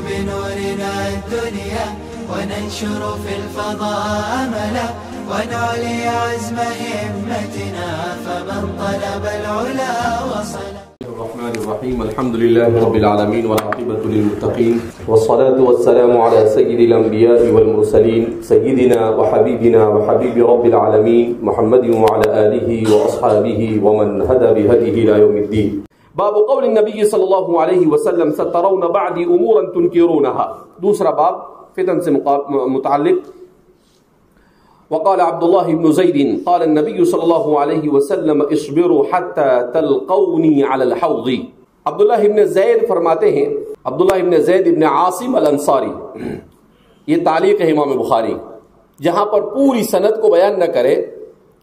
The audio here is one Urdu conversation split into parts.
بنورنا الدنيا وننشر في الفضاء أملا ونعلي عزم همتنا فمن طلب العلا وصل. الرحمن الرحيم. الحمد لله رب العالمين والعاقبة للمتقين والصلاة والسلام على سيد الأنبياء والمرسلين سيدنا وحبيبنا وحبيب رب العالمين محمد وعلى آله وأصحابه ومن هدى بهديه إلى يوم الدين. باب قول النبي صلی اللہ علیہ وسلم سترون بعدی امورا تنکرونها. دوسرا باب فتن سے متعلق. وقال عبد الله بن زيد قال النبي صلى الله عليه وسلم اصبروا حتى تلقوني على الحوض. عبداللہ ابن زید فرماتے ہیں، عبداللہ ابن زید ابن عاصم الانصاری، یہ تعلیق ہے امام بخاری، جہاں پر پوری سند کو بیان نہ کرے،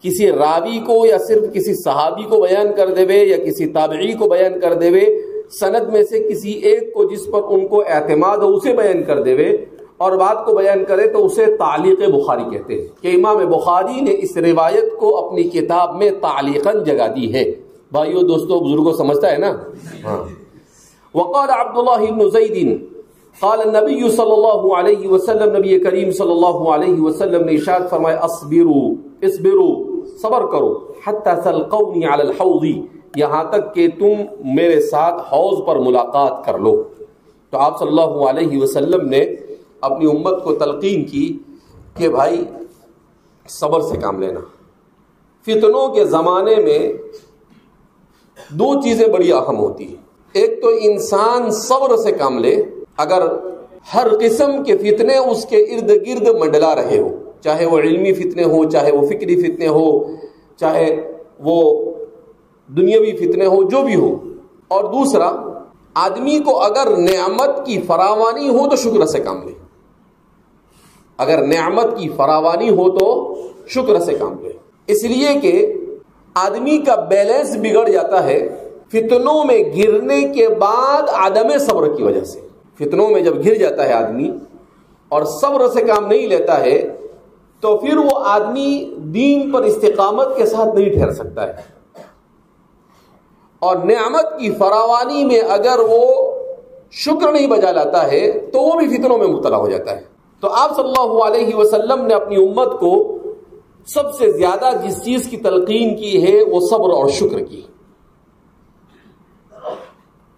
کسی راوی کو یا صرف کسی صحابی کو بیان کر دے یا کسی تابعی کو بیان کر دے، سند میں سے کسی ایک کو جس پر ان کو اعتماد ہو اسے بیان کر دے اور بات کو بیان کرے تو اسے تعلیق بخاری کہتے ہیں کہ امام بخاری نے اس روایت کو اپنی کتاب میں تعلیقاً جگہ دی ہے. بھائیو دوستو بزرگوں سمجھتا ہے نا. وقال عبداللہ بن زید قال النبی صلی اللہ علیہ وسلم، نبی کریم صلی اللہ علیہ وسلم نے ارشاد فرمایا اصبروا صبر کرو حتی تلقونی علی الحوض، یہاں تک کہ تم میرے ساتھ حوض پر ملاقات کر لو. تو آپ صلی اللہ علیہ وسلم نے اپنی امت کو تلقین کی کہ بھائی صبر سے کام لینا. فتنوں کے زمانے میں دو چیزیں بڑی اہم ہوتی ہیں. ایک تو انسان صبر سے کام لے، اگر ہر قسم کے فتنے اس کے ارد گرد منڈلا رہے ہو، چاہے وہ علمی فتنے ہو، چاہے وہ فکری فتنے ہو، چاہے وہ دنیاوی فتنے ہو، جو بھی ہو. اور دوسرا، آدمی کو اگر نعمت کی فراوانی ہو تو شکر سے کام لے. اگر نعمت کی فراوانی ہو تو شکر سے کام لے، اس لیے کہ آدمی کا بیلنس بگڑ جاتا ہے فتنوں میں گرنے کے بعد عدم صبر کی وجہ سے. فتنوں میں جب گر جاتا ہے آدمی اور صبر سے کام نہیں لیتا ہے تو پھر وہ آدمی دین پر استقامت کے ساتھ نہیں ٹھہر سکتا ہے. اور نعمت کی فراوانی میں اگر وہ شکر نہیں بجا لاتا ہے تو وہ بھی فتنوں میں مبتلا ہو جاتا ہے. تو آپ صلی اللہ علیہ وسلم نے اپنی امت کو سب سے زیادہ جس چیز کی تلقین کی ہے وہ صبر اور شکر کی.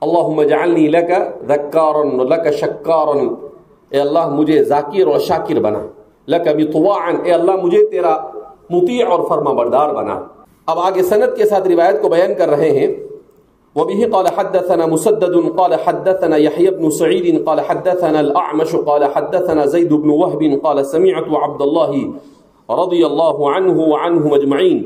اللہم اجعلنی لک ذکارا لک شکارا، اے اللہ مجھے ذاکر اور شاکر بنا. لک مطواعا، اے اللہ مجھے تیرا مطیع اور فرما بردار بنا. اب آگے سند کے ساتھ روایت کو بیان کر رہے ہیں. وبه قال حدثنا مسدد قال حدثنا يحيى بن سعيد قال حدثنا الأعمش قال حدثنا زيد بن وهب قال سمعت عبد الله رضي الله عنه وعنهم أجمعين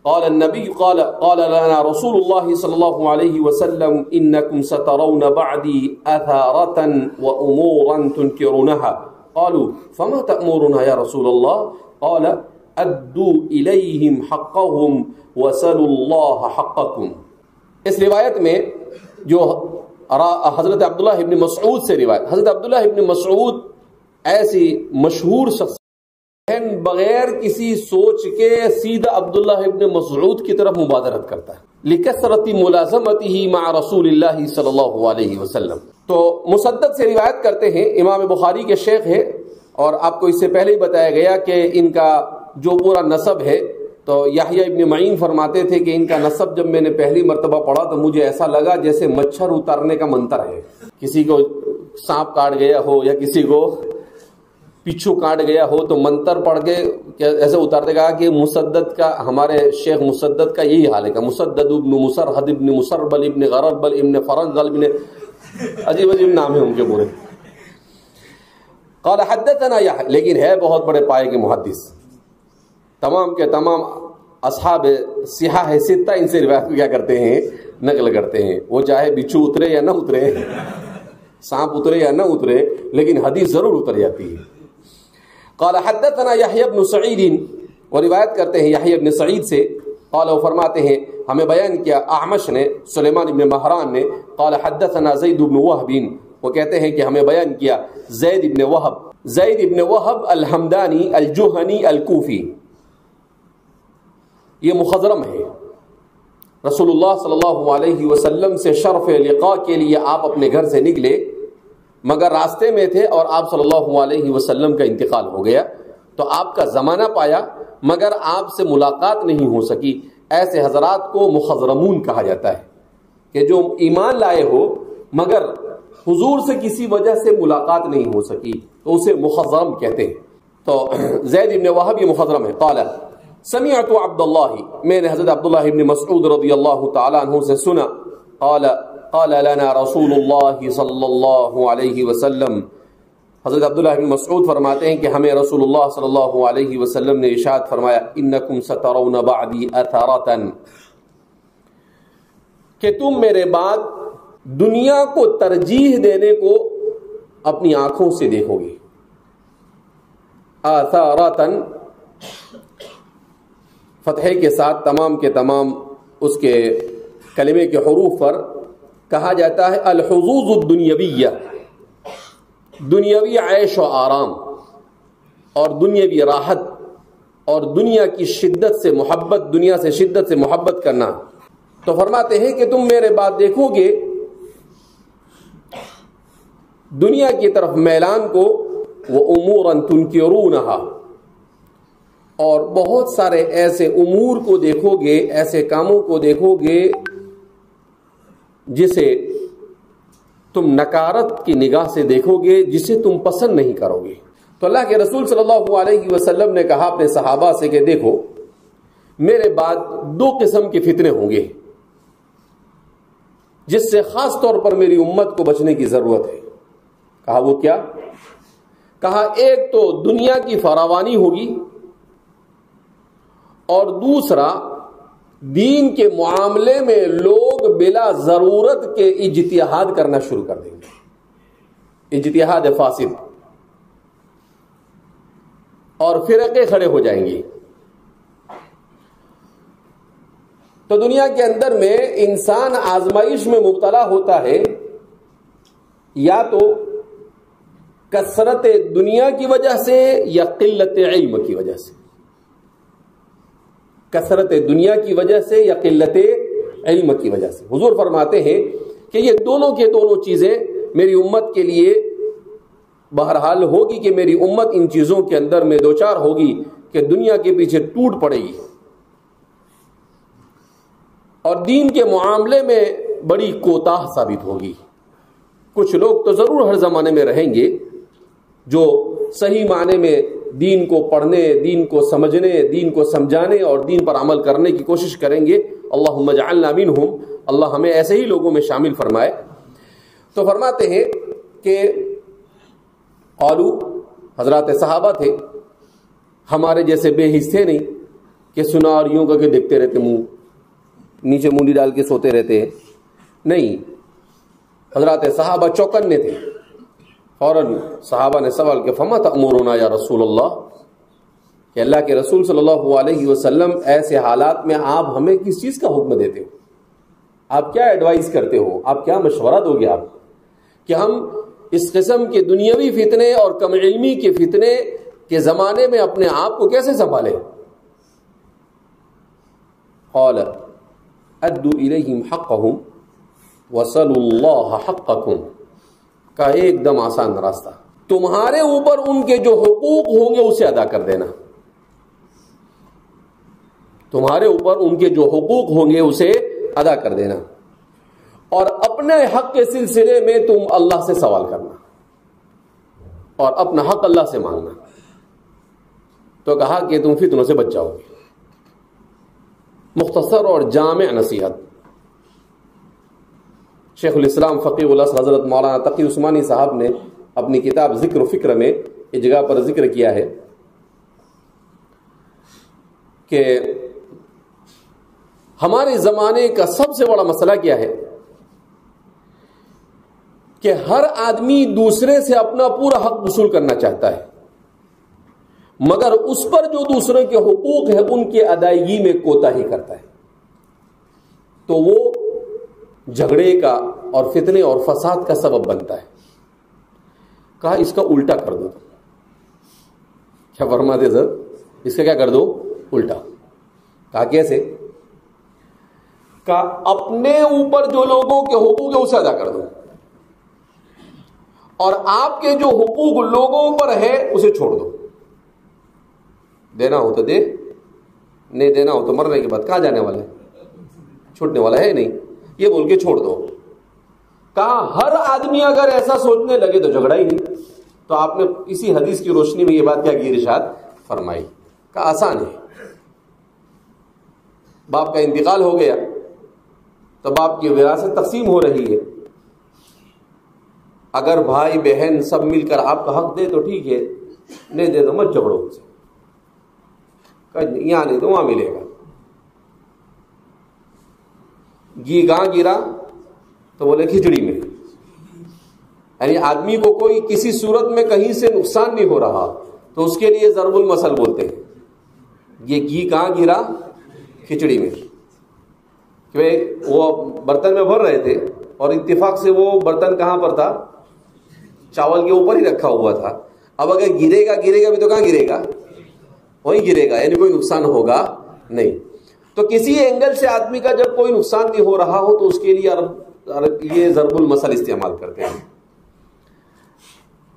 قال النبي قال لنا رسول الله صلى الله عليه وسلم إنكم سترون بعدي أثارة وأمورا تنكرونها. قالوا فما تأمرنا يا رسول الله؟ قال أدوا إليهم حقهم وسلوا الله حقكم. اس روایت میں جو حضرت عبداللہ ابن مسعود سے روایت، حضرت عبداللہ ابن مسعود ایسی مشہور شخص بغیر کسی سوچ کے سیدھا عبداللہ ابن مسعود کی طرف مبادرت کرتا ہے لکثرت ملازمتہ مع رسول اللہ صلی اللہ علیہ وسلم. تو مسدد سے روایت کرتے ہیں، امام بخاری کے شیخ ہے، اور آپ کو اس سے پہلے ہی بتایا گیا کہ ان کا جو پورا نسب ہے، تو یحییٰ ابن معین فرماتے تھے کہ ان کا نسب جب میں نے پہلی مرتبہ پڑھا تو مجھے ایسا لگا جیسے مچھر اتارنے کا منتر ہے. کسی کو سانپ کاٹ گیا ہو یا کسی کو پچھو کاٹ گیا ہو تو منتر پڑھ کے ایسے اتارتے گا کہ مسدد کا، ہمارے شیخ مسدد کا یہی حال ہے کہ مسدد ابن مسرحد ابن مسربل ابن غربل ابن فرغل ابن، عجیب عجیب نام ہے ان کے پورے. قال حدثنا یحییٰ، لیکن ہے بہت بڑے پائے کے محدث. تمام کے تمام اصحاب صحاح ستہ ان سے روایت کیا کرتے ہیں، نقل کرتے ہیں. وہ چاہے بچھو اترے یا نہ اترے، سانپ اترے یا نہ اترے، لیکن حدیث ضرور اتر جاتی ہے. قال حدثنا یحییٰ بن سعید، وہ روایت کرتے ہیں یحییٰ بن سعید سے. قال وہ فرماتے ہیں ہمیں بیان کیا اعمش نے، سلیمان بن مہران نے. قال حدثنا زید بن وہب، وہ کہتے ہیں کہ ہمیں بیان کیا زید بن وہب الحمدانی الجہنی الکوفی. یہ مخضرم ہے. رسول اللہ صلی اللہ علیہ وسلم سے شرف لقاء کے لیے آپ اپنے گھر سے نکلے مگر راستے میں تھے اور آپ صلی اللہ علیہ وسلم کا انتقال ہو گیا، تو آپ کا زمانہ پایا مگر آپ سے ملاقات نہیں ہو سکی۔ ایسے حضرات کو مخضرمون کہا جاتا ہے کہ جو ایمان لائے ہو مگر حضور سے کسی وجہ سے ملاقات نہیں ہو سکی تو اسے مخضرم کہتے ہیں۔ تو زید ابن وہب یہ مخضرم ہے۔ قال سمعت عبد اللہ، میں نے حضرت عبداللہ ابن مسعود رضی اللہ تعالیٰ عنہ سے سنا، قال لنا رسول اللہ صلی اللہ علیہ وسلم، حضرت عبداللہ ابن مسعود فرماتے ہیں کہ ہمیں رسول اللہ صلی اللہ علیہ وسلم نے ارشاد فرمایا، انکم سترون بعدی اثرۃ، کہ تم میرے بعد دنیا کو ترجیح دینے کو اپنی آنکھوں سے دیکھو گے۔ اثرۃ فتحے کے ساتھ تمام کے تمام اس کے کلمے کے حروف پر کہا جاتا ہے الحظوظ الدنیویہ، دنیاوی عیش و آرام اور دنیاوی راحت اور دنیا کی شدت سے محبت، دنیا سے شدت سے محبت کرنا۔ تو فرماتے ہیں کہ تم میرے بعد دیکھو گے دنیا کی طرف میلان کو، وہ اموراً تنکرونہا، اور بہت سارے ایسے امور کو دیکھو گے، ایسے کاموں کو دیکھو گے جسے تم نکارت کی نگاہ سے دیکھو گے، جسے تم پسند نہیں کرو گے۔ تو اللہ کے رسول صلی اللہ علیہ وسلم نے کہا اپنے صحابہ سے کہ دیکھو میرے بعد دو قسم کے فتنے ہوں گے جس سے خاص طور پر میری امت کو بچنے کی ضرورت ہے۔ کہا وہ کیا؟ کہا ایک تو دنیا کی فراوانی ہوگی، اور دوسرا دین کے معاملے میں لوگ بلا ضرورت کے اجتہاد کرنا شروع کر دیں گے، اجتہاد فاسد، اور فرقے کھڑے ہو جائیں گے۔ تو دنیا کے اندر میں انسان آزمائش میں مبتلا ہوتا ہے، یا تو کثرت دنیا کی وجہ سے یا قلت علم کی وجہ سے، کثرت دنیا کی وجہ سے یا قلت علم کی وجہ سے۔ حضور فرماتے ہیں کہ یہ دونوں کے دونوں چیزیں میری امت کے لیے بہرحال ہوگی، کہ میری امت ان چیزوں کے اندر میں دوچار ہوگی کہ دنیا کے پیچھے ٹوٹ پڑے گی اور دین کے معاملے میں بڑی کوتاہ ثابت ہوگی۔ کچھ لوگ تو ضرور ہر زمانے میں رہیں گے جو صحیح معنی میں دین کو پڑھنے، دین کو سمجھنے، دین کو سمجھانے اور دین پر عمل کرنے کی کوشش کریں گے۔ اللہم اجعلنا منہم، اللہ ہمیں ایسے ہی لوگوں میں شامل فرمائے۔ تو فرماتے ہیں کہ قالو، حضرات صحابہ تھے، ہمارے جیسے بے حس تھے نہیں کہ سنا اور یوں کر کے دیکھتے رہتے، منہ نیچے مونڈی ڈال کے سوتے رہتے ہیں، نہیں، حضرات صحابہ چوکنے تھے۔ فوراً صحابہ نے سوال کیا، فما تأمرنا یا رسول اللہ، کہ اللہ کے رسول صلی اللہ علیہ وسلم ایسے حالات میں آپ ہمیں کس چیز کا حکم دیتے ہو؟ آپ کیا ایڈوائز کرتے ہو؟ آپ کیا مشورہ دو گے آپ کہ ہم اس قسم کے دنیاوی فتنے اور کم علمی کے فتنے کے زمانے میں اپنے آپ کو کیسے سنبھالیں؟ قال ادوا الیہم حقہم وصلوا اللہ حقکم، کا ایک دم آسان راستہ، تمہارے اوپر ان کے جو حقوق ہوں گے اسے ادا کر دینا، تمہارے اوپر ان کے جو حقوق ہوں گے اسے ادا کر دینا، اور اپنے حق کے سلسلے میں تم اللہ سے سوال کرنا اور اپنا حق اللہ سے مانگنا۔ تو کہا کہ تم فتنوں سے بچ جاؤ گے۔ مختصر اور جامع نصیحت۔ شیخ الاسلام فقیہ الاسر حضرت مولانا تقی عثمانی صاحب نے اپنی کتاب ذکر و فکر میں اس جگہ پر ذکر کیا ہے کہ ہمارے زمانے کا سب سے بڑا مسئلہ کیا ہے کہ ہر آدمی دوسرے سے اپنا پورا حق وصول کرنا چاہتا ہے، مگر اس پر جو دوسروں کے حقوق ہیں ان کی ادائیگی میں کوتاہی کرتا ہے، تو وہ جھگڑے کا اور فتنے اور فساد کا سبب بنتا ہے۔ کہا اس کا الٹا کر دو۔ کیا فرماتے سر؟ اس کا کیا کر دو؟ الٹا۔ کہا کیسے؟ کہا اپنے اوپر جو لوگوں کے حقوق ہے اسے ادا کر دو، اور آپ کے جو حقوق لوگوں پر ہے اسے چھوڑ دو. دینا ہو تو دے, نہیں دینا ہو تو مرنے کے بعد کہاں جانے والا ہے, چھوٹنے والا ہے نہیں, یہ بول کے چھوڑ دو. کہا ہر آدمی اگر ایسا سوچنے لگے تو جھگڑا ہی نہیں. تو آپ نے اسی حدیث کی روشنی میں یہ بات کیا کی, ارشاد فرمائی. کہا آسان ہے, باپ کا انتقال ہو گیا تو باپ کی وراثت تقسیم ہو رہی ہے. اگر بھائی بہن سب مل کر آپ کا حق دے تو ٹھیک ہے, نہیں دے تو مت جھگڑو ان سے. یہاں نہیں تو وہاں ملے گا. گھی کہاں گرا تو بولے کھچڑی میں. یعنی آدمی کو کوئی کسی صورت میں کہیں سے نقصان نہیں ہو رہا تو اس کے لیے ضرب المثل بولتے ہیں. یہ گھی کہاں گرا, کھچڑی میں. کہ وہ برتن میں بھر رہے تھے اور اتفاق سے وہ برتن کہاں پر تھا, چاول کے اوپر ہی رکھا ہوا تھا. اب اگر گرے گا بھی تو کہاں گرے گا, وہیں گرے گا, یعنی کوئی نقصان ہوگا نہیں. تو کسی اینگل سے آدمی کا جب کوئی نقصان نہیں ہو رہا ہو تو اس کے لیے یہ ضرب المثل استعمال کرتے ہیں.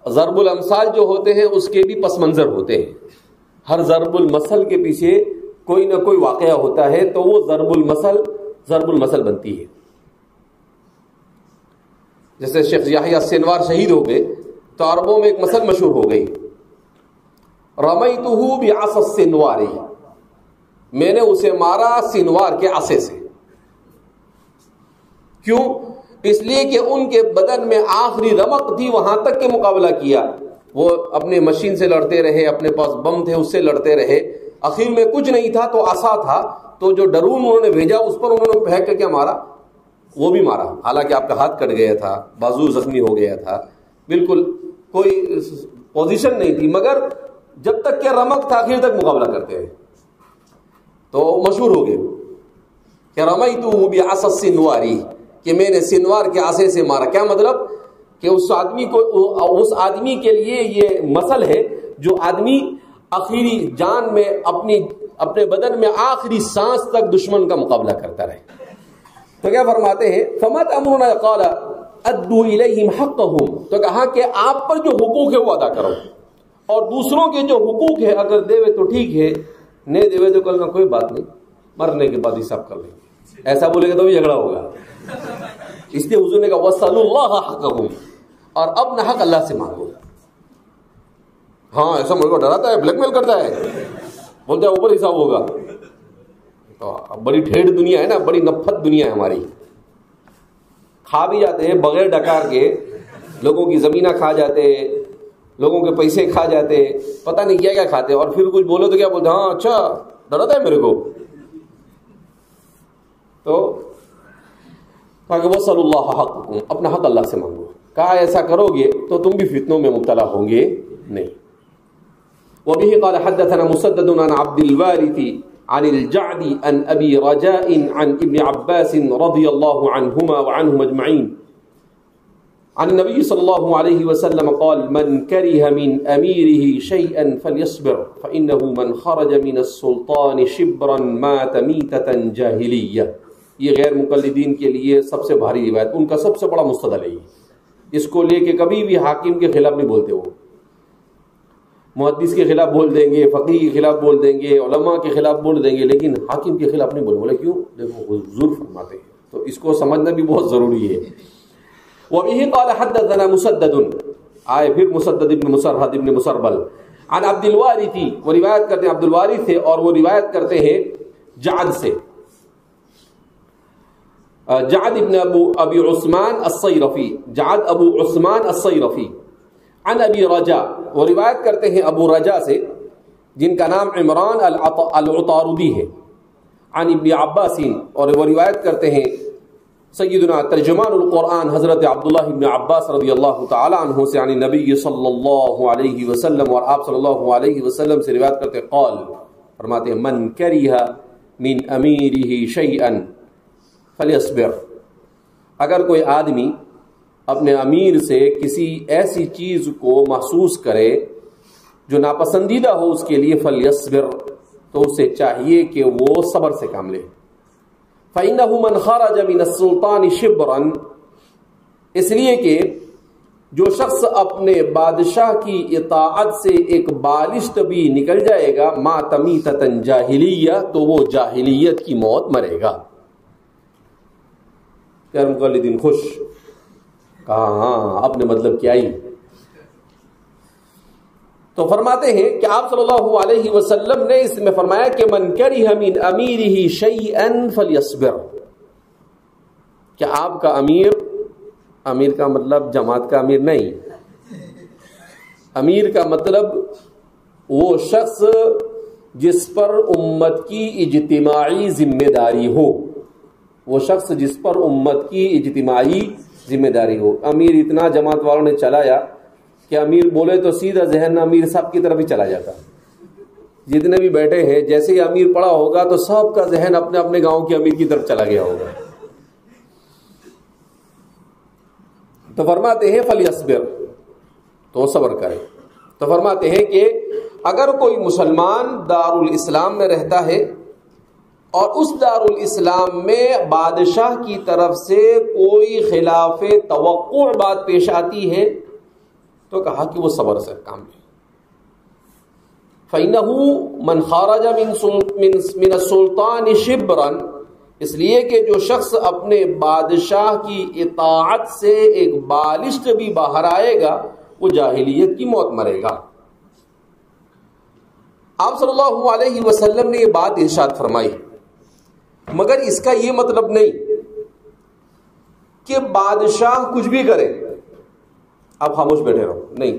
ضرب الامثال جو ہوتے ہیں اس کے بھی پس منظر ہوتے ہیں. ہر ضرب المثل کے پیچھے کوئی نہ کوئی واقعہ ہوتا ہے تو وہ ضرب المثل بنتی ہے. جیسے شیخ یحییٰ سنوار شہید ہو گئے تو عربوں میں ایک مثل مشہور ہو گئی, رمیتہ بعصا السنوار, میں نے اسے مارا سنوار کے عصے سے. کیوں؟ اس لیے کہ ان کے بدن میں آخری رمق تھی, وہاں تک کے مقابلہ کیا. وہ اپنے مشین سے لڑتے رہے, اپنے پاس بم تھے اس سے لڑتے رہے, اخیر میں کچھ نہیں تھا تو عصا تھا, تو جو ڈرون انہوں نے بھیجا اس پر انہوں نے پھینک کر کیا مارا, وہ بھی مارا. حالانکہ آپ کا ہاتھ کٹ گیا تھا, بازو زخمی ہو گیا تھا, بالکل کوئی پوزیشن نہیں تھی, مگر جب تک کہ رمق تھا آخر تک مقابلہ کرتے ہیں. تو مشہور ہو گئے کہ رمیتہ بعصا السنوار, کہ میں نے سنوار کے عصے سے مارا. کیا مطلب کہ اس آدمی کے لیے یہ مثل ہے جو آدمی آخری جان میں اپنے بدن میں آخری سانس تک دشمن کا مقابلہ کرتا رہے. تو کیا فرماتے ہیں, فما تأمرنا قال ادوا الیہم حقہم, تو کہا کہ آپ پر جو حقوق ہے وہ ادا کرو, اور دوسروں کے جو حقوق ہے اگر دیوے تو ٹھیک ہے, نہیں دیوے تو کل نہ کوئی بات نہیں, مرنے کے بعد حساب کر لیں گے. ایسا بولے گا تو بھی جھگڑا ہوگا. اس لیے حضور نے کہا وَاسْأَلُوا اللَّهَ حَقَّهُ, اور اپنا حق اللہ سے مانگو. ہاں ایسا ملک کو ڈراتا ہے, بلیک میل کرتا ہے, بولتا ہے اوپر حساب ہوگا. تو بڑی ٹھیڑ دنیا ہے نا, بڑی نفت دنیا ہے ہماری. کھا بھی جاتے ہیں بغیر ڈکار کے, لوگوں کی زمینیں کھا جاتے, لوگوں کے پیسے کھا جاتے, پتہ نہیں کیا کیا کھاتے, اور پھر کچھ بولو تو کیا بولتے, ہاں اچھا ڈراتا ہے میرے کو. تو کہا کہ وَاسْأَلُوا اللَّهَ حَقَّكُمْ, اپنا حق اللہ سے مانگو. کہا ایسا کرو گے تو تم بھی فتنوں میں مبتلا ہوں گے نہیں. وَبِهِ قَالَ حَدَّثَنَا مُسَدَّدٌ عَنْ عَبْدِ الْوَارِثِ عَنِ الْجَعْدِ عَنْ أَبِي رَجَاءٍ عَنْ ابْنِ عَبَّاسٍ رَضِيَ اللَّهُ عَنْهُمَا وَعَنْهُمْ أَجْمَعِينَ عن النبي صلى الله عليه وسلم قال من كره من أميره شيئا فليصبر فإنه من خرج من السلطان شبرا مات ميتة جاهلية. یہ غیر مقلدین کے لیے سب سے بھاری روایت, ان کا سب سے بڑا مستدل ہے. اس کو لے کے کبھی بھی حاکم کے خلاف نہیں بولتے, وہ محدث کے خلاف بول دیں گے, فقیہ کے خلاف بول دیں گے, علماء کے خلاف بول دیں گے, لیکن حاکم کے خلاف نہیں بولے. بولے کیوں؟ دیکھو حضور فرماتے ہیں, تو اس کو سمجھنا بھی بہت ضروری ہے. وَبِهِ قَالَ حَدَّثَنَا مُسَدَّدٌ, آئے پھر مسدد ابن مسرحد ابن مسربل, عن عبد الوارث, وہ روایت کرتے ہیں عبد الوارث سے, اور وہ روایت کرتے ہیں جعد سے, جعد ابن ابی عثمان الصیرفی, جعد ابو عثمان الصیرفی, عن ابی رجا, وہ روایت کرتے ہیں ابو رجا سے جن کا نام عمران العطاردی ہے, عن ابن عباس, اور وہ روایت کرتے ہیں سیدنا ترجمان القرآن حضرت عبداللہ ابن عباس رضی اللہ تعالی عنہ سے, عن نبی صلی اللہ علیہ وسلم, اور آپ صلی اللہ علیہ وسلم سے روایت کرتے قال, فرماتے ہیں من کرہ من امیرہ شیئا فلیصبر, اگر کوئی آدمی اپنے امیر سے کسی ایسی چیز کو محسوس کرے جو ناپسندیدہ ہو اس کے لیے, فلیصبر, تو اسے چاہیے کہ وہ صبر سے کام لے. فَإِنَّهُ مَنْ خَرَجَ مِنَ السُّلْطَانِ شِبْرًا, اس لیے کہ جو شخص اپنے بادشاہ کی اطاعت سے ایک بالشت بھی نکل جائے گا ما تمیتۃ جاہلیہ، تو وہ جاہلیت کی موت مرے گا۔ کیا مقلدین خوش؟ کہا ہاں، آپ نے مطلب کیا ہی۔ تو فرماتے ہیں کہ آپ صلی اللہ علیہ وسلم نے اس میں فرمایا کہ من کرہ من امیرہ شیئا فلیصبر، کہ آپ کا امیر کا مطلب جماعت کا امیر نہیں، امیر کا مطلب وہ شخص جس پر امت کی اجتماعی ذمہ داری ہو، وہ شخص جس پر امت کی اجتماعی ذمہ داری ہو۔ امیر اتنا جماعت والوں نے چلایا کہ امیر بولے تو سیدھا ذہن امیر صاحب کی طرف ہی چلا جاتا۔ جتنے بھی بیٹھے ہیں جیسے ہی امیر پڑا ہوگا تو سب کا ذہن اپنے اپنے گاؤں کے امیر کی طرف چلا گیا ہوگا۔ تو فرماتے ہیں فلیصبر، تو صبر کرے۔ تو فرماتے ہیں کہ اگر کوئی مسلمان دارالاسلام میں رہتا ہے اور اس دارالاسلام میں بادشاہ کی طرف سے کوئی خلاف توقع بات پیش آتی ہے تو کہا کہ وہ صبر سے کام لے۔ فَإِنَّهُ مَنْ خَرَجَ مِنَ السُّلْطَانِ شِبْرًا، اس لیے کہ جو شخص اپنے بادشاہ کی اطاعت سے ایک بالشت بھی باہر آئے گا وہ جاہلیت کی موت مرے گا۔ آپ صلی اللہ علیہ وسلم نے یہ بات ارشاد فرمائی، مگر اس کا یہ مطلب نہیں کہ بادشاہ کچھ بھی کرے آپ خاموش بیٹھے رہو، نہیں۔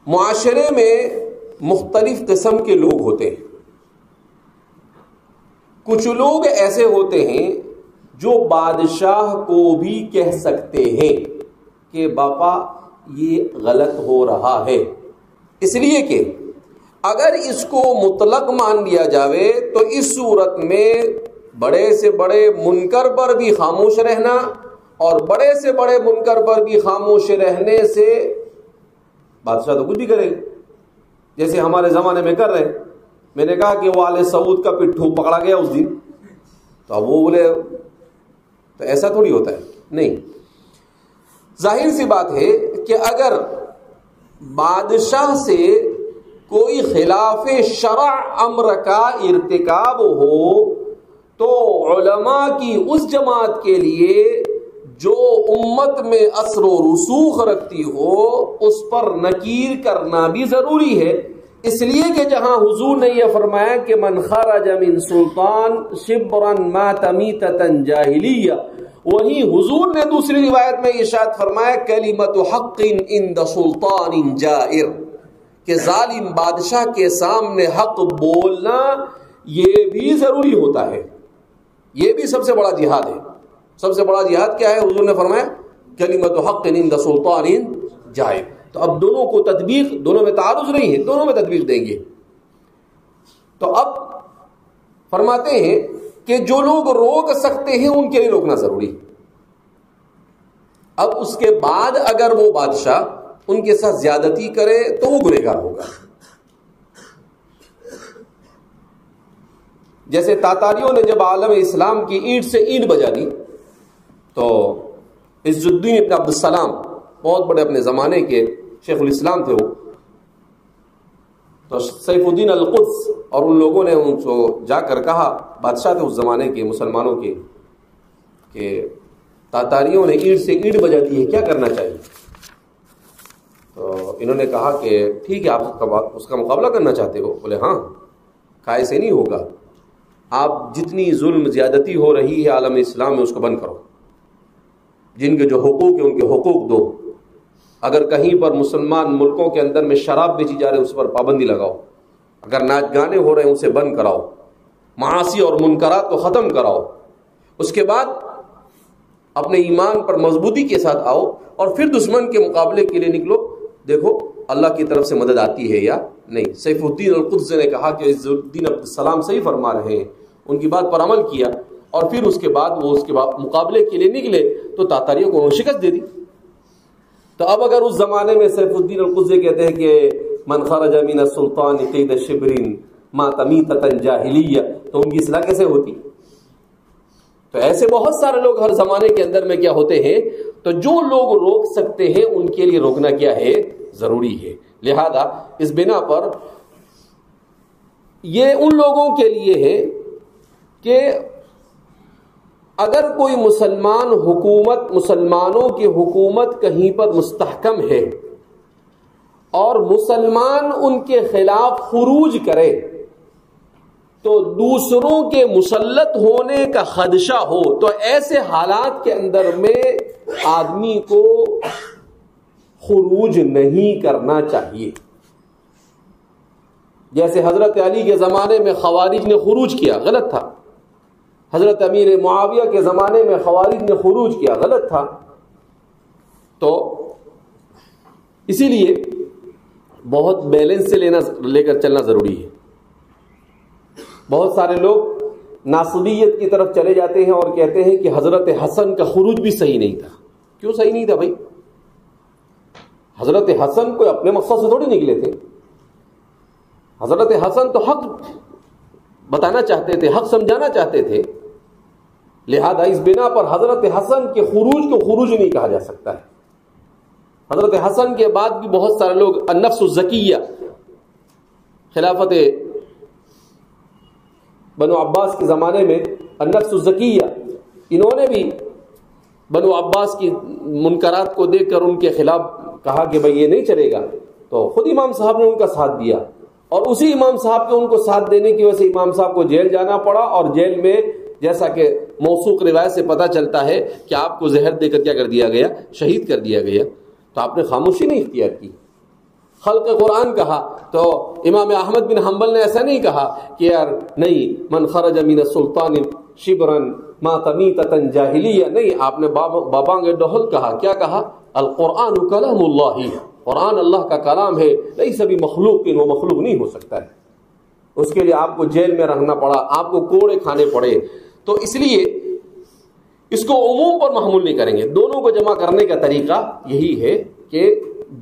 معاشرے میں مختلف قسم کے لوگ ہوتے ہیں۔ کچھ لوگ ایسے ہوتے ہیں جو بادشاہ کو بھی کہہ سکتے ہیں کہ باپا یہ غلط ہو رہا ہے، اس لیے کہ اگر اس کو مطلق مان لیا جاوے تو اس صورت میں بڑے سے بڑے منکر پر بھی خاموش رہنا اور بڑے سے بڑے منکر پر بھی خاموش رہنے سے بادشاہ تو کچھ بھی کرے گا، جیسے ہمارے زمانے میں کر رہے۔ میں نے کہا کہ وہ آل سعود کا پٹھو پکڑا گیا اس دن، تو اب وہ بولے تو ایسا تھوڑی ہوتا ہے، نہیں۔ ظاہر سی بات ہے کہ اگر بادشاہ سے کوئی خلاف شرع امر کا ارتکاب ہو تو علماء کی اس جماعت کے لیے جو امت میں اثر و رسوخ رکھتی ہو اس پر نکیر کرنا بھی ضروری ہے، اس لیے کہ جہاں حضور نے یہ فرمایا کہ من خرج من سلطان شبرا مات میتۃ جاہلیہ، وہیں حضور نے دوسری روایت میں ارشاد فرمایا کلمۃ حق عند سلطان جائر، کہ ظالم بادشاہ کے سامنے حق بولنا یہ بھی ضروری ہوتا ہے، یہ بھی سب سے بڑا جہاد ہے۔ سب سے بڑا جہاد کیا ہے؟ حضور نے فرمایا کلمۃ حق عند سلطان جائر۔ تو اب دونوں کو تطبیق، دونوں میں تعارض نہیں ہے، دونوں میں تطبیق دیں گے۔ تو اب فرماتے ہیں کہ جو لوگ روک سکتے ہیں ان کے لیے روکنا ضروری۔ اب اس کے بعد اگر وہ بادشاہ ان کے ساتھ زیادتی کرے تو وہ گنہگار ہوگا۔ جیسے تاتاریوں نے جب عالم اسلام کی اینٹ سے اینٹ بجا دی تو عز الدین ابن عبد السلام، بہت بڑے اپنے زمانے کے شیخ الاسلام تھے وہ، تو سیف الدین القدس اور ان لوگوں نے ان کو جا کر کہا، بادشاہ تھے اس زمانے کے مسلمانوں کے، کہ تاتاریوں نے اینٹ سے اینٹ بجا دی ہے، کیا کرنا چاہیے؟ تو انہوں نے کہا کہ ٹھیک ہے، آپ اس کا مقابلہ کرنا چاہتے ہو؟ بولے ہاں، کہا ایسے نہیں ہوگا، آپ جتنی ظلم زیادتی ہو رہی ہے عالم اسلام میں اس کو بند کرو، جن کے جو حقوق ہیں ان کے حقوق دو، اگر کہیں پر مسلمان ملکوں کے اندر میں شراب بیچی جا رہے اس پر پابندی لگاؤ، اگر ناچ گانے ہو رہے ہیں اسے بند کراؤ، معاصی اور منکرات کو ختم کراؤ، اس کے بعد اپنے ایمان پر مضبوطی کے ساتھ آؤ اور پھر دشمن کے مقابلے کے لیے نکلو، دیکھو اللہ کی طرف سے مدد آتی ہے یا نہیں۔ سیف الدین القدس نے کہا کہ عز الدین عبد السلام صحیح فرما رہے ہیں، ان کی بات پر عمل کیا اور پھر اس کے بعد وہ اس کے بعد مقابلے کے لیے نکلے تو تاتاریوں کو شکست دے دی۔ تو اب اگر اس زمانے میں سیف الدین القدس کہتے ہیں کہ من خرج من السلطان قید شبر مات میتۃ جاہلیہ، تو ان کی اصلاح کیسے ہوتی؟ تو ایسے بہت سارے لوگ ہر زمانے کے اندر میں کیا ہوتے ہیں، تو جو لوگ روک سکتے ہیں ان کے لیے روکنا کیا ہے، ضروری ہے. لہذا اس بنا پر یہ ان لوگوں کے لیے ہے کہ اگر کوئی مسلمانوں کی حکومت کہیں پر مستحکم ہے اور مسلمان ان کے خلاف خروج کرے تو دوسروں کے مسلط ہونے کا خدشہ ہو، تو ایسے حالات کے اندر میں آدمی کو خروج نہیں کرنا چاہیے. جیسے حضرت علی کے زمانے میں خوارج نے خروج کیا، غلط تھا. حضرت امیر معاویہ کے زمانے میں خوارج نے خروج کیا، غلط تھا. تو اسی لیے بہت بیلنس سے لے کر چلنا ضروری ہے. بہت سارے لوگ ناصبیت کی طرف چلے جاتے ہیں اور کہتے ہیں کہ حضرت حسن کا خروج بھی صحیح نہیں تھا. کیوں صحیح نہیں تھا بھائی؟ حضرت حسن کوئی اپنے مقصد سے تھوڑی نکلے تھے. حضرت حسن تو حق بتانا چاہتے تھے، حق سمجھانا چاہتے تھے. لہذا اس بنا پر حضرت حسن کے خروج کو خروج نہیں کہا جا سکتا ہے. حضرت حسن کے بعد بھی بہت سارے لوگ النفس الزکیہ، خلافت بنو عباس کے زمانے میں النفس الزکیہ، انہوں نے بھی بنو عباس کی منکرات کو دیکھ کر ان کے خلاف کہا کہ بھئی یہ نہیں چلے گا. تو خود امام صاحب نے ان کا ساتھ دیا، اور اسی امام صاحب کے ان کو ساتھ دینے کی وجہ سے امام صاحب کو جیل جانا پڑا. اور جیل میں جیسا کہ موثوق روایت سے پتہ چلتا ہے کہ آپ کو زہر دے کر کیا کر دیا گیا، شہید کر دیا گیا. تو آپ نے خاموشی نہیں اختیار کی. خلق قرآن کہا تو امام احمد بن حنبل نے ایسا نہیں کہا کہ یار نہیں، من خرج من السلطان شبرا مات میتۃ جاہلیہ. نہیں، آپ نے بابانگ ڈہل کہا. کیا کہا؟ القرآن کلام اللہ، قرآن اللہ کا کلام ہے. لیس بمخلوق، وہ مخلوق نہیں ہو سکتا ہے. اس کے لیے آپ کو جیل میں رہنا پڑا، آپ کو کوڑے کھانے پڑے. تو اس لیے اس کو عموم پر محمول نہیں کریں گے. دونوں کو جمع کرنے کا طریقہ یہی ہے کہ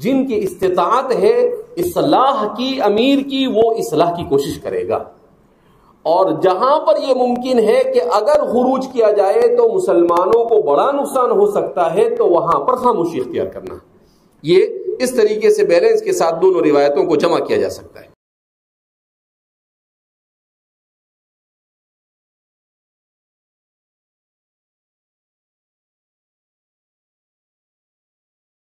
جن کی استطاعت ہے اصلاح کی، امیر کی، وہ اصلاح کی کوشش کرے گا. اور جہاں پر یہ ممکن ہے کہ اگر خروج کیا جائے تو مسلمانوں کو بڑا نقصان ہو سکتا ہے، تو وہاں پر خاموشی اختیار کرنا. یہ اس طریقے سے بیلنس کے ساتھ دونوں روایتوں کو جمع کیا جا سکتا ہے.